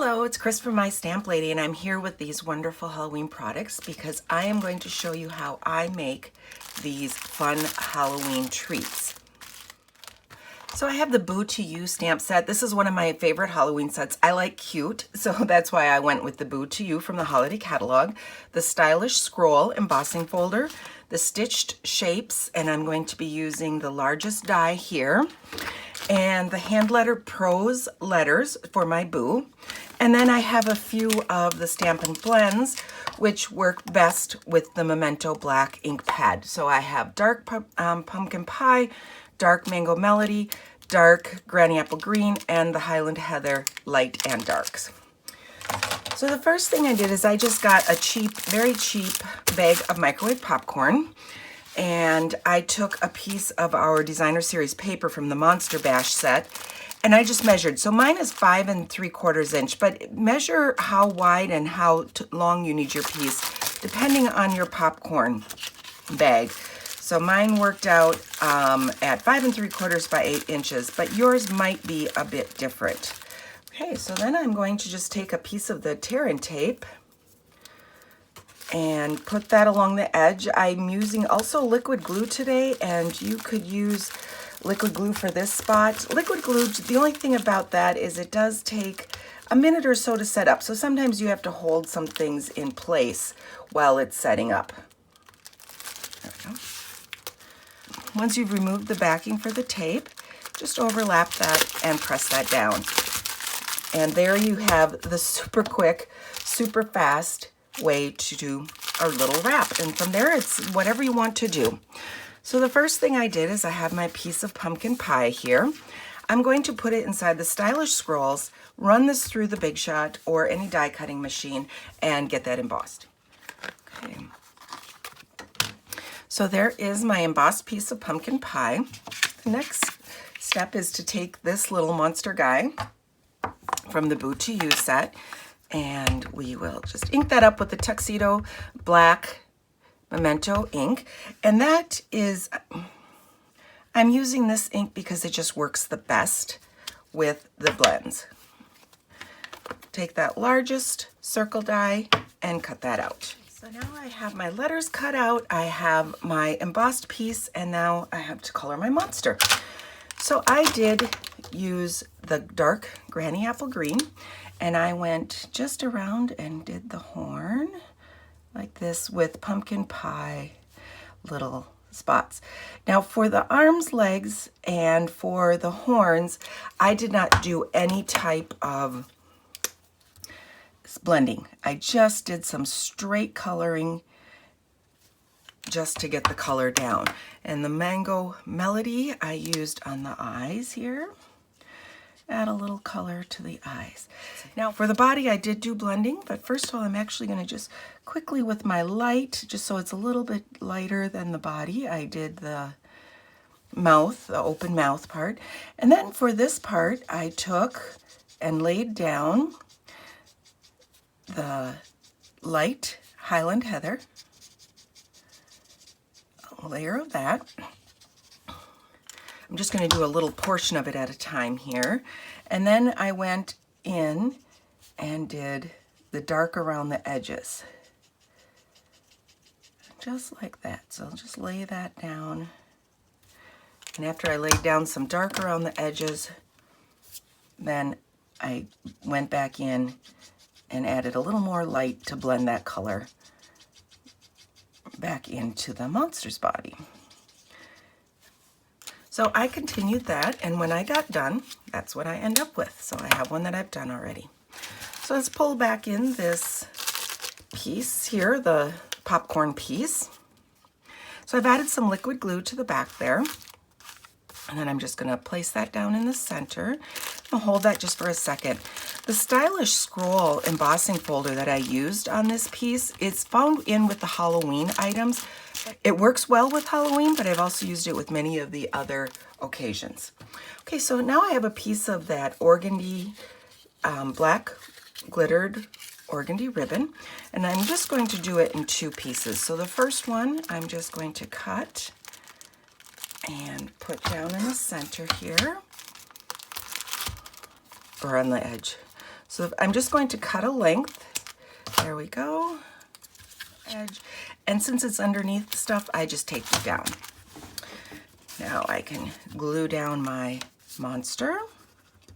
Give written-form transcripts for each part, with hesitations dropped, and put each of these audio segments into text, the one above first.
Hello, it's Chris from My Stamp Lady, and I'm here with these wonderful Halloween products because I am going to show you how I make these fun Halloween treats. So I have the Boo to You stamp set. This is one of my favorite Halloween sets. I like cute, so that's why I went with the Boo to You from the holiday catalog. The stylish scroll embossing folder, the stitched shapes, and I'm going to be using the largest die here, and the hand lettered prose letters for my Boo. And then I have a few of the Stampin' Blends, which work best with the Memento Black ink pad. So I have dark pumpkin pie, dark mango melody, dark granny apple green, and the Highland Heather light and darks. So the first thing I did is I just got a cheap, very cheap bag of microwave popcorn, and I took a piece of our designer series paper from the Monster Bash set, and I just measured. So mine is 5 3/4 inch, but measure how wide and how long you need your piece, depending on your popcorn bag. So mine worked out at 5 3/4 by 8 inches, but yours might be a bit different. Okay, so then I'm going to just take a piece of the tear-in tape and put that along the edge. I'm using also liquid glue today, and you could use liquid glue for this spot. Liquid glue, the only thing about that is it does take a minute or so to set up. So sometimes you have to hold some things in place while it's setting up. There we go. Once you've removed the backing for the tape, just overlap that and press that down. And there you have the super quick, super fast way to do our little wrap. And from there, it's whatever you want to do. So the first thing I did is I have my piece of pumpkin pie here. I'm going to put it inside the stylish scrolls, run this through the Big Shot or any die cutting machine, and get that embossed. Okay. So there is my embossed piece of pumpkin pie. The next step is to take this little monster guy from the Boo to You set, and we will just ink that up with the Tuxedo Black Memento ink. And that is, I'm using this ink because it just works the best with the blends. Take that largest circle die and cut that out. So now I have my letters cut out, I have my embossed piece, and now I have to color my monster. So I did use the dark granny apple green, and I went just around and did the horn like this with pumpkin pie little spots. Now for the arms, legs, and for the horns, I did not do any type of blending. I just did some straight coloring just to get the color down. And the mango melody I used on the eyes here. Add a little color to the eyes. Now for the body I did do blending, but first of all I'm actually going to just quickly with my light, just so it's a little bit lighter than the body, I did the mouth, the open mouth part. And then for this part I took and laid down the light Highland Heather, a layer of that. I'm just going to do a little portion of it at a time here. And then I went in and did the dark around the edges. Just like that. So I'll just lay that down. And after I laid down some dark around the edges, then I went back in and added a little more light to blend that color back into the monster's body. So I continued that, and when I got done, that's what I end up with. So I have one that I've done already. So let's pull back in this piece here, the popcorn piece. So I've added some liquid glue to the back there, and then I'm just going to place that down in the center. I'll hold that just for a second. The stylish scroll embossing folder that I used on this piece, it's found in with the Halloween items. It works well with Halloween, but I've also used it with many of the other occasions. Okay, so now I have a piece of that organdy, black glittered organdy ribbon, and I'm just going to do it in 2 pieces. So the first one I'm just going to cut and put down in the center here, or on the edge. So I'm just going to cut a length. There we go. Edge. And since it's underneath stuff, I just take it down. Now I can glue down my monster.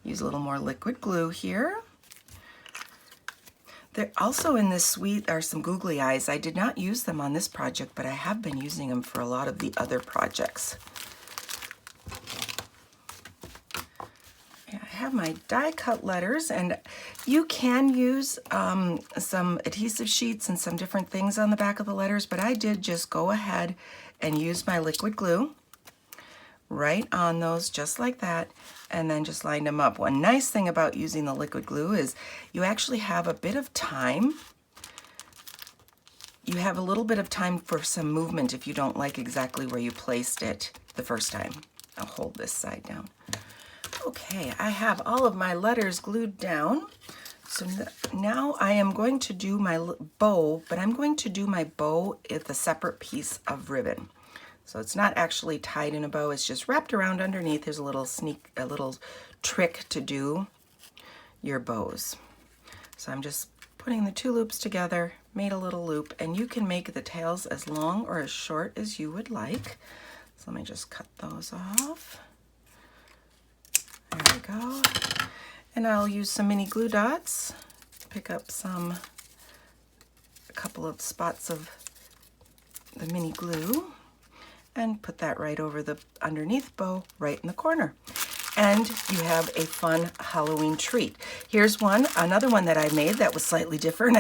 Use a little more liquid glue here. There also in this suite are some googly eyes. I did not use them on this project, but I have been using them for a lot of the other projects. I have my die cut letters, and you can use some adhesive sheets and some different things on the back of the letters, but I did just go ahead and use my liquid glue right on those just like that, and then just line them up. One nice thing about using the liquid glue is you actually have a bit of time. You have a little bit of time for some movement if you don't like exactly where you placed it the first time. I'll hold this side down. Okay, I have all of my letters glued down. So now I am going to do my bow, but I'm going to do my bow with a separate piece of ribbon. So it's not actually tied in a bow, it's just wrapped around underneath. There's a little trick to do your bows. So I'm just putting the two loops together, made a little loop, and you can make the tails as long or as short as you would like. So let me just cut those off. There we go. And I'll use some mini glue dots, pick up a couple of spots of the mini glue, and put that right over the underneath bow, right in the corner. And you have a fun Halloween treat. Here's another one that I made that was slightly different.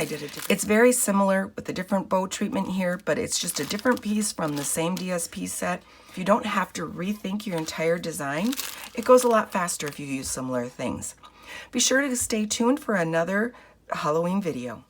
It's very similar with a different bow treatment here, but it's just a different piece from the same DSP set. If you don't have to rethink your entire design, it goes a lot faster if you use similar things. Be sure to stay tuned for another Halloween video.